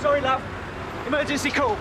Sorry, love. Emergency call.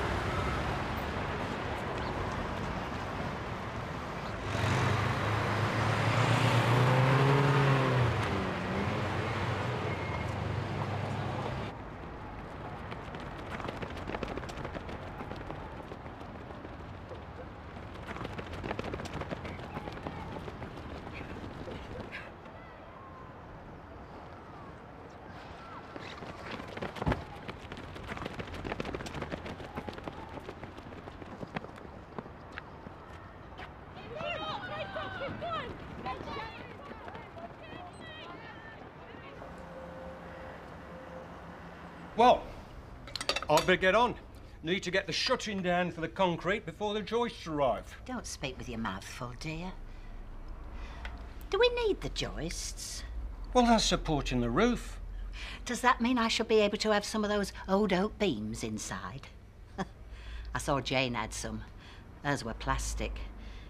Well, I'd better get on. Need to get the shutting down for the concrete before the joists arrive. Don't speak with your mouth full, dear. Do we need the joists? Well, that's supporting the roof. Does that mean I shall be able to have some of those old oak beams inside? I saw Jane had some. Hers were plastic.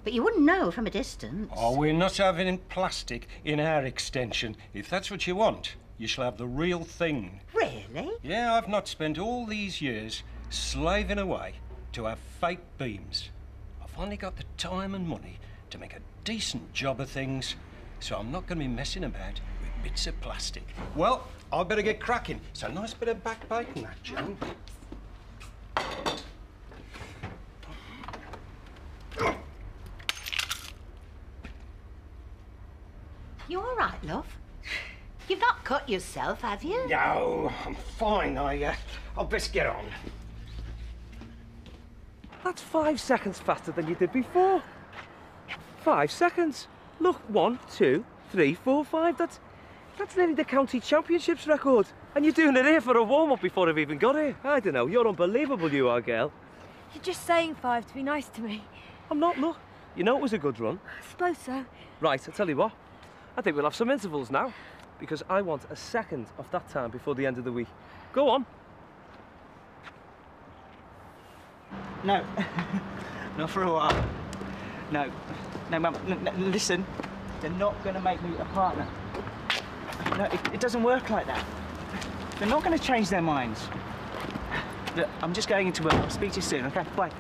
But you wouldn't know from a distance. Oh, we're not having plastic in our extension. If that's what you want, you shall have the real thing. Really? Yeah, I've not spent all these years slaving away to have fake beams. I've finally got the time and money to make a decent job of things, so I'm not going to be messing about with bits of plastic. Well, I'd better get cracking. It's a nice bit of back bacon, that, Jane. You all right, love? You've not cut yourself, have you? No, I'm fine. I'll best get on. That's 5 seconds faster than you did before. 5 seconds. Look, 1, 2, 3, 4, 5. That's nearly the county championships record. And you're doing it here for a warm-up before I've even got here. I don't know. You're unbelievable, you are, girl. You're just saying 5 to be nice to me. I'm not, look. You know it was a good run. I suppose so. Right, I'll tell you what. I think we'll have some intervals now, because I want a second of that time before the end of the week. Go on. No. Not for a while. No. No, Mum, listen. They're not going to make me a partner. No, it doesn't work like that. They're not going to change their minds. Look, I'm just going into work. I'll speak to you soon, OK? Bye.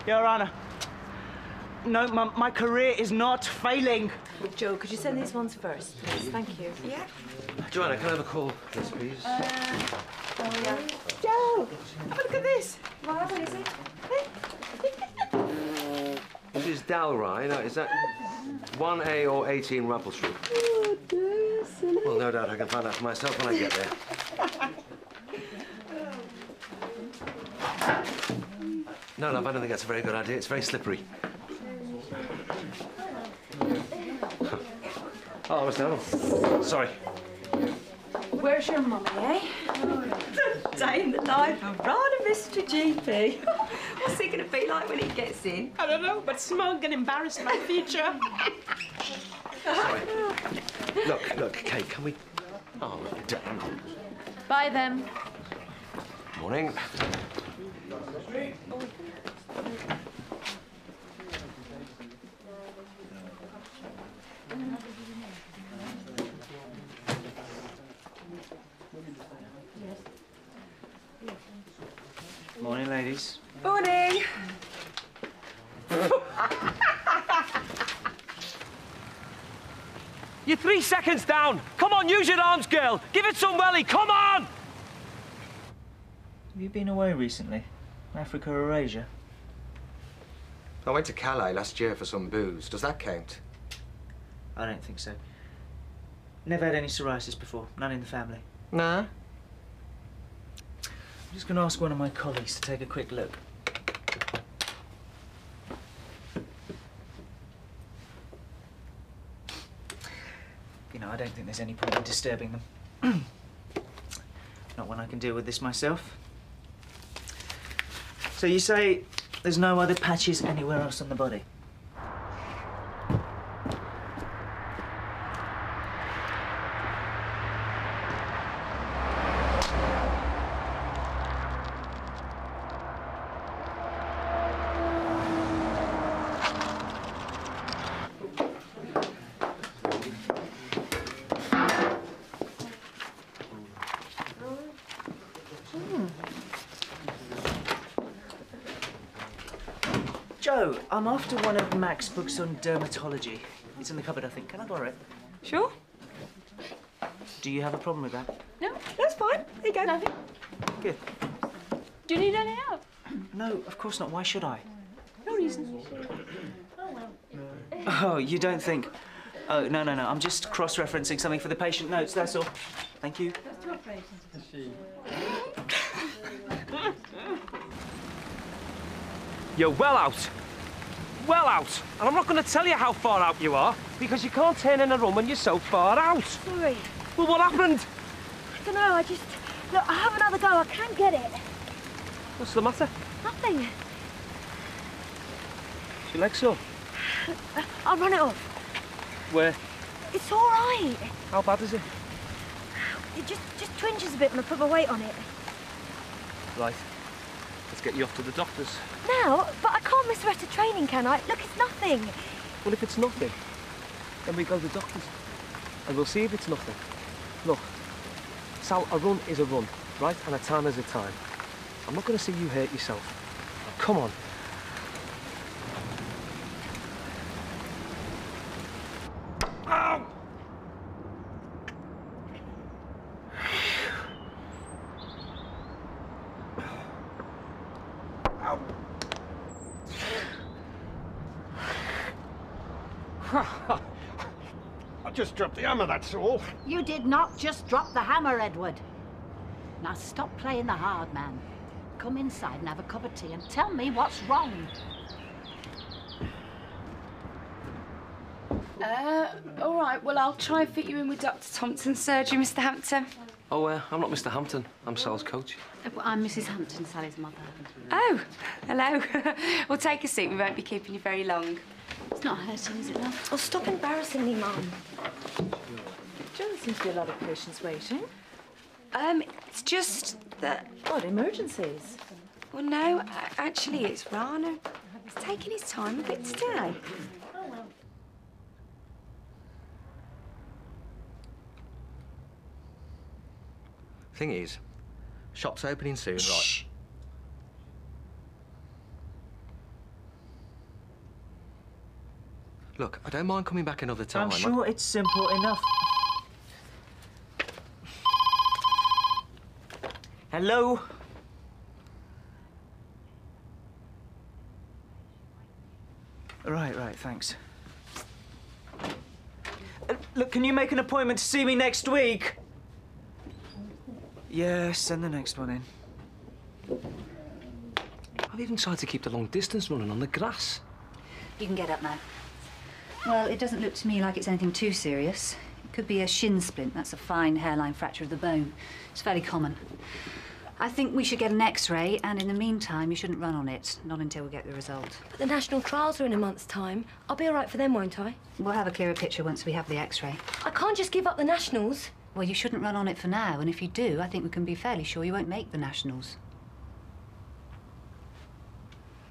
Your Honour. No, Mum, my career is not failing. Joe, could you send these ones first, please? Thank you. Yeah. Joanna, can I have a call, please? Oh, yeah. Joe, have a look at this. What is it? This is Dalrye. Now, is that 1A or 18 Rumpel Street? Oh, dear, silly. Well, no doubt I can find out for myself when I get there. No, love, I don't think that's a very good idea. It's very slippery. Oh, what's that? Sorry. Where's your mummy, eh? Day in the life of rather Mr. GP. What's he going to be like when he gets in? I don't know, but smug and embarrassed about the future. Sorry. Look, Kate, can we... Oh, damn. Bye, then. Morning. Morning, ladies. Morning. You're 3 seconds down. Come on, use your arms, girl. Give it some welly. Come on! Have you been away recently? Africa or Asia? I went to Calais last year for some booze. Does that count? I don't think so. Never had any psoriasis before. None in the family. Nah. I'm just going to ask one of my colleagues to take a quick look. You know, I don't think there's any point in disturbing them. Not when I can deal with this myself. So you say there's no other patches anywhere else on the body? Hello, I'm after one of Mac's books on dermatology. It's in the cupboard, I think. Can I borrow it? Sure. Do you have a problem with that? No, that's fine. There you go. Nothing. Good. Do you need any help? No, of course not. Why should I? No reason. Oh, you don't think? Oh, no. I'm just cross-referencing something for the patient notes, that's all. Thank you. You're well out. Well out. And I'm not going to tell you how far out you are, because you can't turn in a room when you're so far out. Sorry. Well, what happened? I don't know, Look, I have another go, I can't get it. What's the matter? Nothing. Is your leg sore? I'll run it off. Where? It's all right. How bad is it? It just twinges a bit when I put my weight on it. Right. Let's get you off to the doctors. Now? But I can't miss the rest of training, can I? Look, it's nothing. Well, if it's nothing, then we go to the doctors. And we'll see if it's nothing. Look, Sal, a run is a run, right? And a time is a time. I'm not going to see you hurt yourself. Now, come on. Ow! I just dropped the hammer, that's all. You did not just drop the hammer, Edward. Now stop playing the hard man. Come inside and have a cup of tea and tell me what's wrong. All right, well, I'll try and fit you in with Dr. Thompson's surgery, Mr. Hampton. Oh, I'm not Mr. Hampton. I'm Sal's coach. I'm Mrs. Hampton, Sally's mother. Oh, hello. Well, take a seat. We won't be keeping you very long. It's not hurting, is it, love? Oh, stop embarrassing me, Mum. There seems to be a lot of patients waiting. It's just that... What, emergencies? Well, no, actually, it's Rana. He's taking his time a bit today. Thing is, shop's opening soon, Shh. right? Look, I don't mind coming back another time. I'm sure it's simple enough. Hello? Right, thanks. Look, can you make an appointment to see me next week? Yeah, send the next one in. I've even tried to keep the long distance running on the grass. You can get up now. Well, it doesn't look to me like it's anything too serious. It could be a shin splint. That's a fine hairline fracture of the bone. It's fairly common. I think we should get an X-ray, and in the meantime, you shouldn't run on it. Not until we get the result. But the national trials are in a month's time. I'll be all right for them, won't I? We'll have a clearer picture once we have the X-ray. I can't just give up the nationals. Well, you shouldn't run on it for now, and if you do, I think we can be fairly sure you won't make the nationals.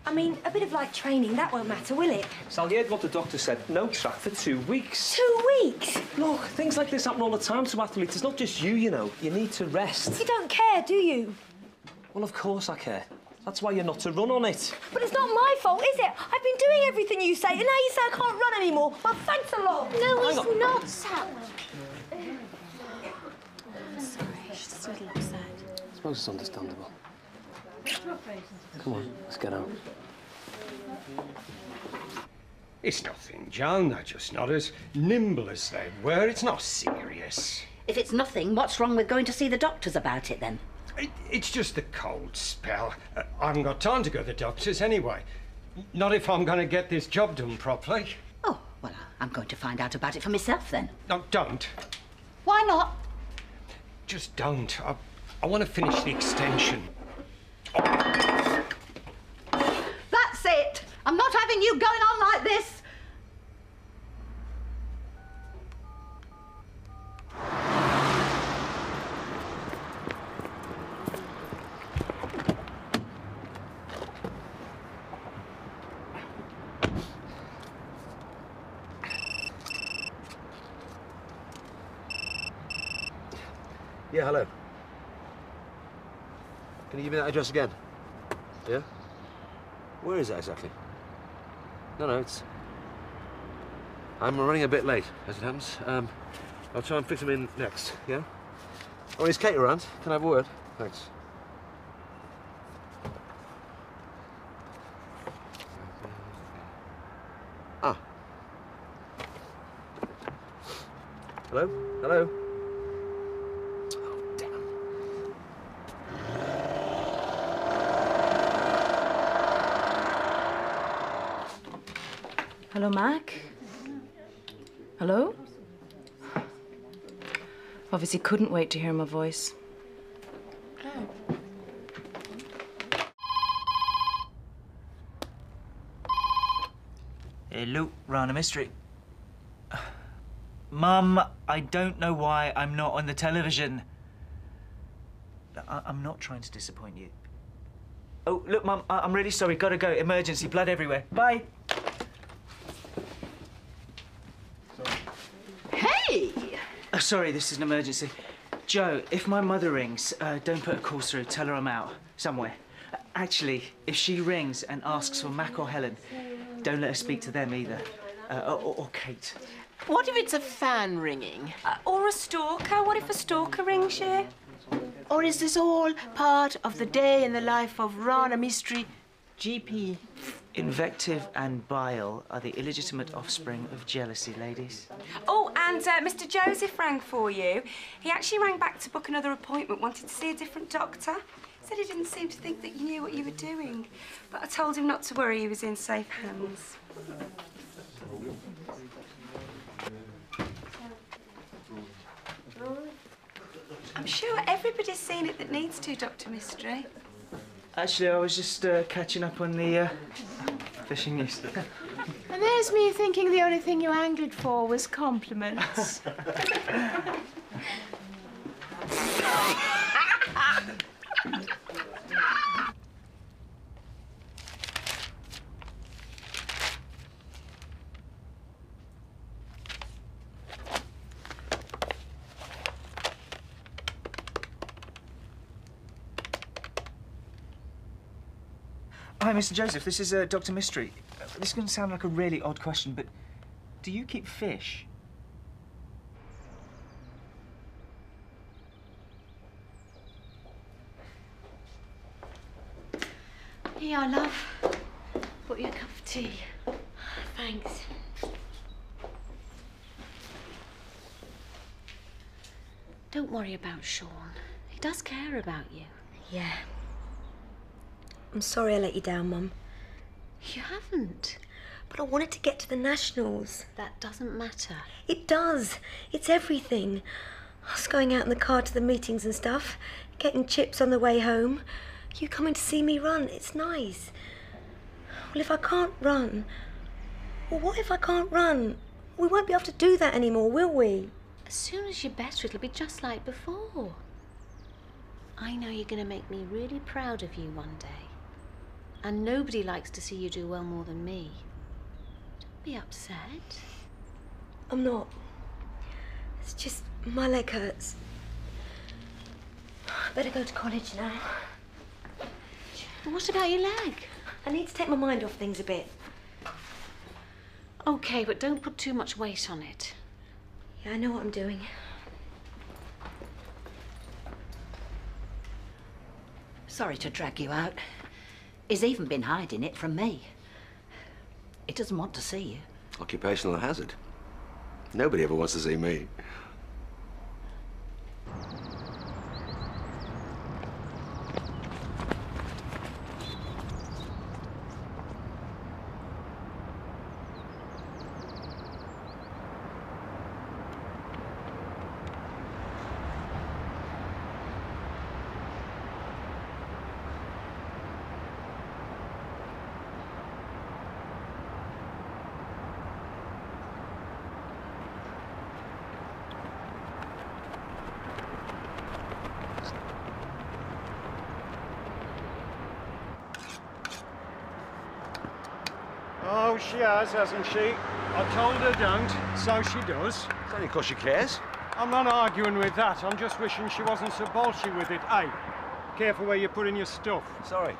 I mean, a bit of light training, that won't matter, will it? Sal, you heard what the doctor said. No track for 2 weeks. 2 weeks? Look, things like this happen all the time to athletes. It's not just you, you know. You need to rest. You don't care, do you? Well, of course I care. That's why you're not to run on it. But it's not my fault, is it? I've been doing everything you say, and now you say I can't run anymore. Well, thanks a lot. No, it's not, Sal. I'm sorry, she's just a little upset. I suppose it's understandable. Come on, let's get out. It's nothing, John. They're just not as nimble as they were. It's not serious. If it's nothing, what's wrong with going to see the doctors about it, then? It's just the cold spell. I haven't got time to go to the doctors anyway. Not if I'm going to get this job done properly. Oh, well, I'm going to find out about it for myself, then. No, don't. Why not? Just don't. I want to finish the extension. That's it. I'm not having you going on like this. Yeah, hello. Can you give me that address again? Yeah? Where is that exactly? No, it's... I'm running a bit late, as it happens. I'll try and fit him in next, yeah? Oh, is Kate around? Can I have a word? Thanks. Ah. Hello? Hello? Oh, damn. Hello, Mac? Hello? Obviously couldn't wait to hear my voice. Hello, Rana Mystery. Mum, I don't know why I'm not on the television. I'm not trying to disappoint you. Oh, look, Mum, I'm really sorry. Gotta go. Emergency. Blood everywhere. Bye. Hey! Oh, sorry, this is an emergency. Joe, if my mother rings, don't put a call through. Tell her I'm out. Somewhere. Actually, if she rings and asks for Mac or Helen, don't let her speak to them either. Or Kate. What if it's a fan ringing? Or a stalker? What if a stalker rings you? Or is this all part of the day in the life of Rana Mystery, GP? Invective and bile are the illegitimate offspring of jealousy, ladies. Oh, and Mr. Joseph rang for you. He actually rang back to book another appointment, wanted to see a different doctor. Said he didn't seem to think that you knew what you were doing. But I told him not to worry, he was in safe hands. I'm sure everybody's seen it that needs to, Dr. Mystery. Actually, I was just catching up on the fishing news. And there's me thinking the only thing you angled for was compliments. Hi, Mr. Joseph. This is Dr. Mystery. This is going to sound like a really odd question, but do you keep fish? Here, love. Put you a cup of tea. Thanks. Don't worry about Sean. He does care about you. Yeah. I'm sorry I let you down, Mum. You haven't. But I wanted to get to the Nationals. That doesn't matter. It does. It's everything. I was going out in the car to the meetings and stuff, getting chips on the way home. You coming to see me run. It's nice. Well, if I can't run... Well, what if I can't run? We won't be able to do that anymore, will we? As soon as you're better, it'll be just like before. I know you're going to make me really proud of you one day. And nobody likes to see you do well more than me. Don't be upset. I'm not. It's just my leg hurts. I better go to college now. What about your leg? I need to take my mind off things a bit. Okay, but don't put too much weight on it. Yeah, I know what I'm doing. Sorry to drag you out. He's even been hiding it from me. He doesn't want to see you. Occupational hazard. Nobody ever wants to see me. Oh, she has, hasn't she? I told her don't, so she does. It's only because she cares. I'm not arguing with that. I'm just wishing she wasn't so bolshy with it. Hey, careful where you're putting your stuff. Sorry.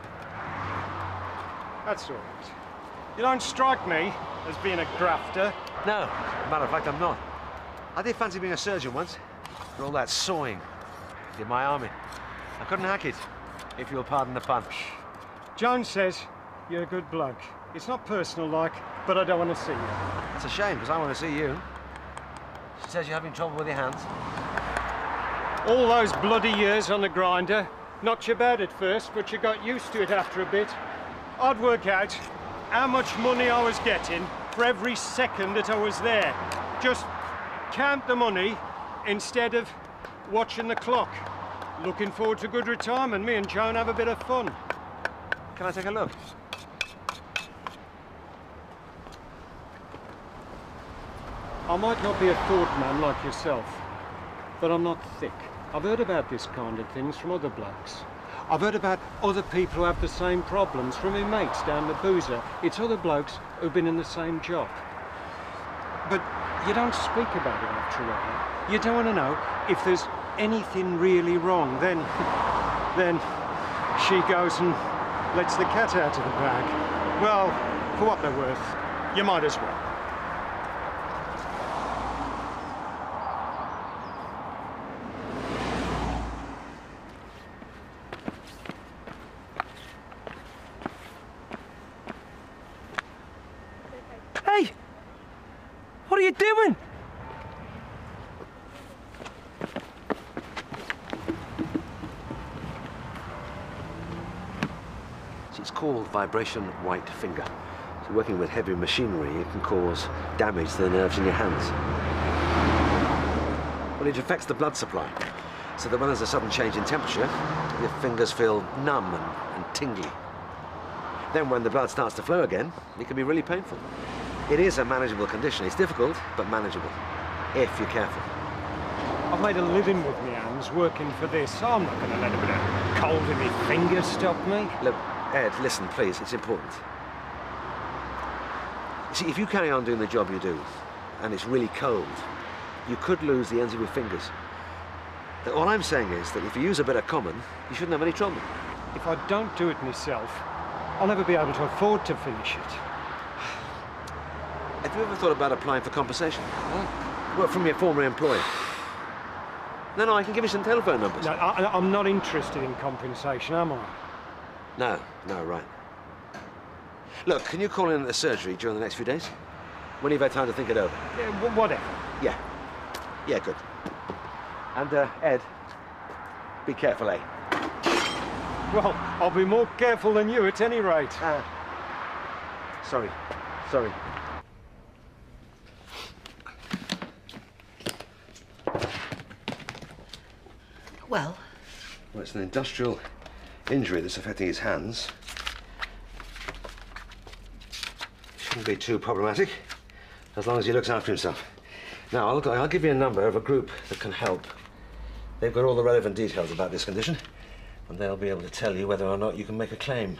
That's all right. You don't strike me as being a grafter. No, matter of fact, I'm not. I did fancy being a surgeon once, but all that sawing did my army. I couldn't hack it, if you'll pardon the pun. Joan says you're a good bloke. It's not personal like, but I don't want to see you. It's a shame, because I want to see you. She says you're having trouble with your hands. All those bloody years on the grinder, knocked you bad at first, but you got used to it after a bit. I'd work out how much money I was getting for every second that I was there. Just count the money instead of watching the clock. Looking forward to good retirement. Me and Joan have a bit of fun. Can I take a look? I might not be a thought man like yourself, but I'm not thick. I've heard about this kind of things from other blokes. I've heard about other people who have the same problems from my mates down the boozer. It's other blokes who've been in the same job. But you don't speak about it after a while. You don't want to know if there's anything really wrong. Then she goes and lets the cat out of the bag. Well, for what they're worth, you might as well. Hey! What are you doing? It's called vibration white finger. So working with heavy machinery, it can cause damage to the nerves in your hands. Well, it affects the blood supply, so that when there's a sudden change in temperature, your fingers feel numb and tingly. Then when the blood starts to flow again, it can be really painful. It is a manageable condition. It's difficult, but manageable, if you're careful. I've made a living with my hands working for this. I'm not going to let a bit of cold in my fingers stop me. Look, Ed, listen, please, it's important. See, if you carry on doing the job you do, and it's really cold, you could lose the ends of your fingers. All I'm saying is that if you use a bit of common, you shouldn't have any trouble. If I don't do it myself, I'll never be able to afford to finish it. Have you ever thought about applying for compensation? Work from your former employer? No, I can give you some telephone numbers. No, I'm not interested in compensation, am I? No, right. Look, can you call in at the surgery during the next few days? When you've had time to think it over? Yeah, whatever. Yeah, good. And, Ed, be careful, eh? Well, I'll be more careful than you at any rate. Sorry. Well, It's an industrial injury that's affecting his hands. Shouldn't be too problematic, as long as he looks after himself. Now, I'll give you a number of a group that can help. They've got all the relevant details about this condition, and they'll be able to tell you whether or not you can make a claim.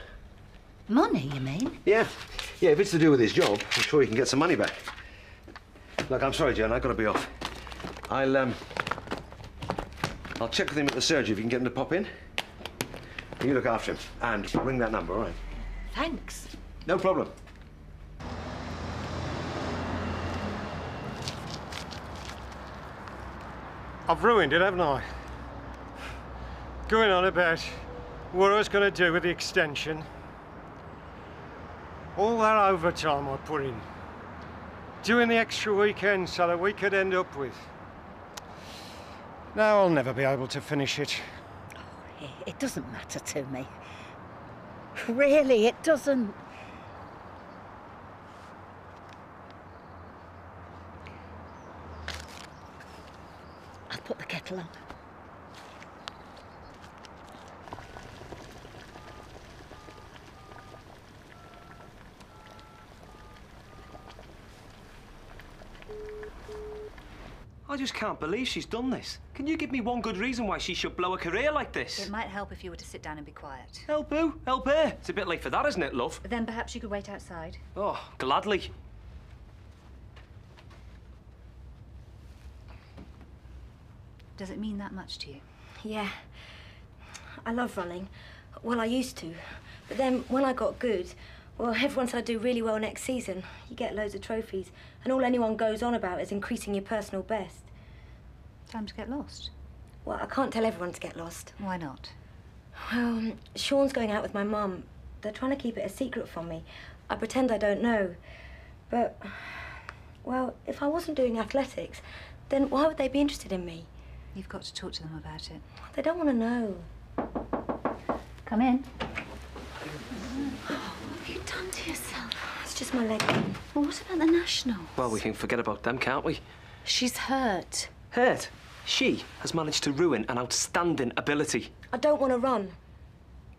money, you mean? Yeah, if it's to do with his job, I'm sure he can get some money back. Look, I'm sorry, Joan, I've got to be off. I'll check with him at the surgery if you can get him to pop in. You look after him, and ring that number, all right? Thanks. No problem. I've ruined it, haven't I? Going on about what I was going to do with the extension. All that overtime I put in. Doing the extra weekend so that we could end up with. Now I'll never be able to finish it. Oh, it doesn't matter to me. Really, it doesn't. I'll put the kettle on. I just can't believe she's done this. Can you give me one good reason why she should blow a career like this? It might help if you were to sit down and be quiet. Help who? Help her. It's a bit late for that, isn't it, love? Then perhaps you could wait outside. Oh, gladly. Does it mean that much to you? Yeah. I love running. Well, I used to. But then when I got good, Well, everyone said I'd do really well next season. You get loads of trophies, and all anyone goes on about is increasing your personal best. Time to get lost. Well, I can't tell everyone to get lost. Why not? Well, Sean's going out with my mum. They're trying to keep it a secret from me. I pretend I don't know. But, well, if I wasn't doing athletics, then why would they be interested in me? You've got to talk to them about it. They don't want to know. Come in. What have you done to yourself? It's just my leg. Well, what about the National? Well, we can forget about them, can't we? She's hurt. Hurt? She has managed to ruin an outstanding ability. I don't want to run.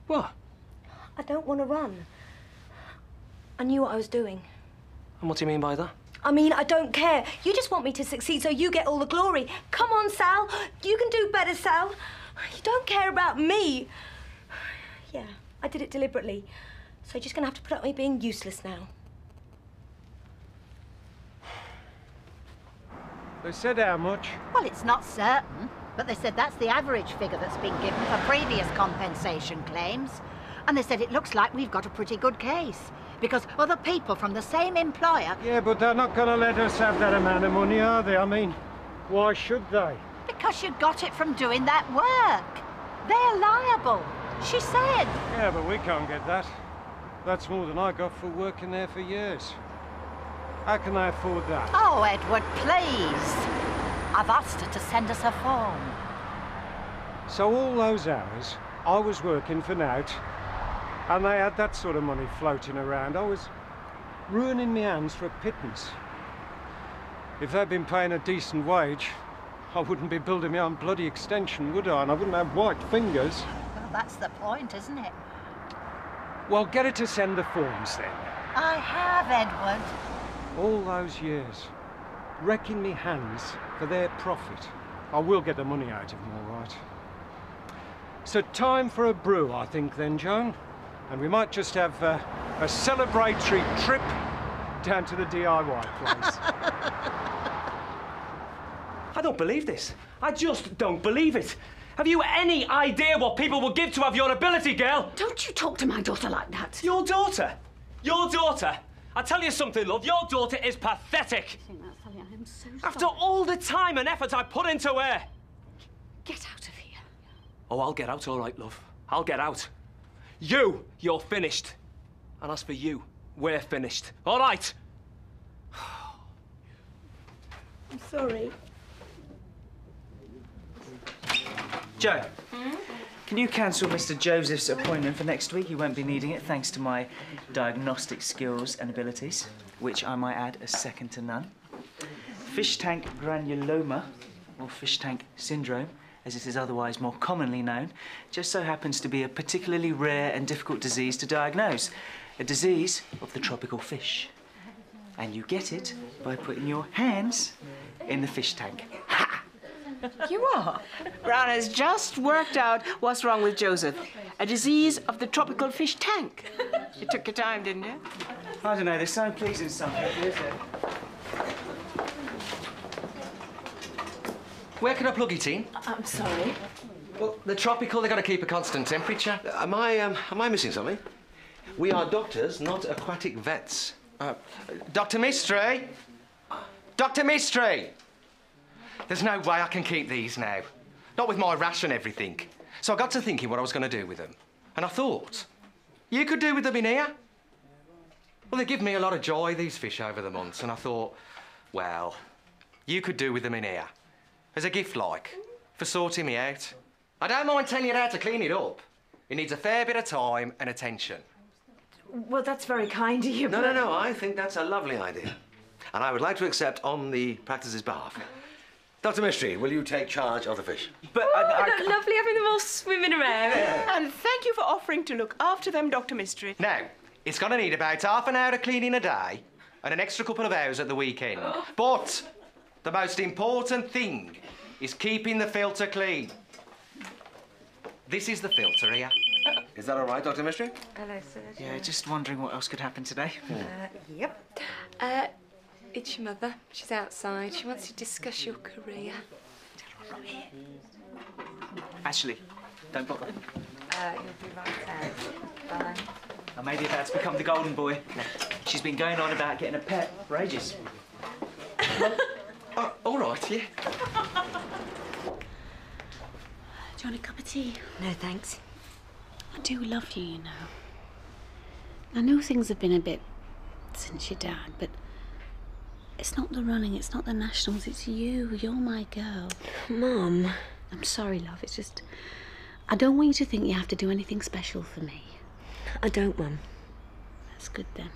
What? I don't want to run. I knew what I was doing. And what do you mean by that? I mean, I don't care. You just want me to succeed so you get all the glory. Come on, Sal. You can do better, Sal. You don't care about me. Yeah, I did it deliberately. So you're just going to have to put up with me being useless now. They said how much? Well, it's not certain, but they said that's the average figure that's been given for previous compensation claims. And they said it looks like we've got a pretty good case, because other people from the same employer... Yeah, but they're not going to let us have that amount of money, are they? I mean, why should they? Because you got it from doing that work. They're liable, she said. Yeah, but we can't get that. That's more than I got for working there for years. How can they afford that? Oh, Edward, please. I've asked her to send us a form. So all those hours, I was working for Nout, and they had that sort of money floating around. I was ruining my hands for a pittance. If they'd been paying a decent wage, I wouldn't be building my own bloody extension, would I? And I wouldn't have white fingers. Well, that's the point, isn't it? Well, get her to send the forms then. I have, Edward. All those years, wrecking me hands for their profit. I will get the money out of them, all right. So time for a brew, I think, then, Joan. And we might just have a celebratory trip down to the DIY place. I don't believe this. I just don't believe it. Have you any idea what people will give to have your ability, girl? Don't you talk to my daughter like that. Your daughter? Your daughter? I tell you something, love, your daughter is pathetic. I think that's Sally. I am so sorry. After all the time and effort I put into her. Get out of here. Oh, I'll get out, all right, love. I'll get out. You're finished. And as for you, we're finished. All right? I'm sorry. Joe, can you cancel Mr. Joseph's appointment for next week? He won't be needing it thanks to my diagnostic skills and abilities, which I might add are second to none. Fish tank granuloma, or fish tank syndrome, as it is otherwise more commonly known, just so happens to be a particularly rare and difficult disease to diagnose. A disease of the tropical fish. And you get it by putting your hands in the fish tank. Ha! You are. Ron has just worked out what's wrong with Joseph. A disease of the tropical fish tank. You took your time, didn't you? I don't know, there's so pleasing something, is there? Where can I plug it in? I'm sorry. Well, they're tropical, they've got to keep a constant temperature. Am I missing something? We are doctors, not aquatic vets. Dr. Mistry? Dr. Mistry! There's no way I can keep these now. Not with my rash and everything. So I got to thinking what I was going to do with them. And I thought, you could do with them in here. Well, they give me a lot of joy, these fish, over the months. And I thought, well, you could do with them in here. As a gift, like, for sorting me out. I don't mind telling you how to clean it up. It needs a fair bit of time and attention. Well, that's very kind of you. No, I think that's a lovely idea. And I would like to accept on the practice's behalf. Dr. Mistry, will you take charge of the fish? But Lovely having them all swimming around. And thank you for offering to look after them, Dr. Mistry. Now, it's going to need about half an hour of cleaning a day and an extra couple of hours at the weekend. But the most important thing is keeping the filter clean. This is the filter here. Is that all right, Dr. Mistry? Hello, sir. yeah, just wondering what else could happen today. Yep. It's your mother. She's outside. She wants to discuss your career. Ashley, don't bother. You'll be right out. Bye. I may be about to become the golden boy. She's been going on about getting a pet for ages. All right, yeah. Do you want a cup of tea? No, thanks. I do love you, you know. I know things have been a bit since your dad, but it's not the running, it's not the nationals, it's you. You're my girl. Mum. I'm sorry, love. It's just... I don't want you to think you have to do anything special for me. I don't, Mum. That's good, then.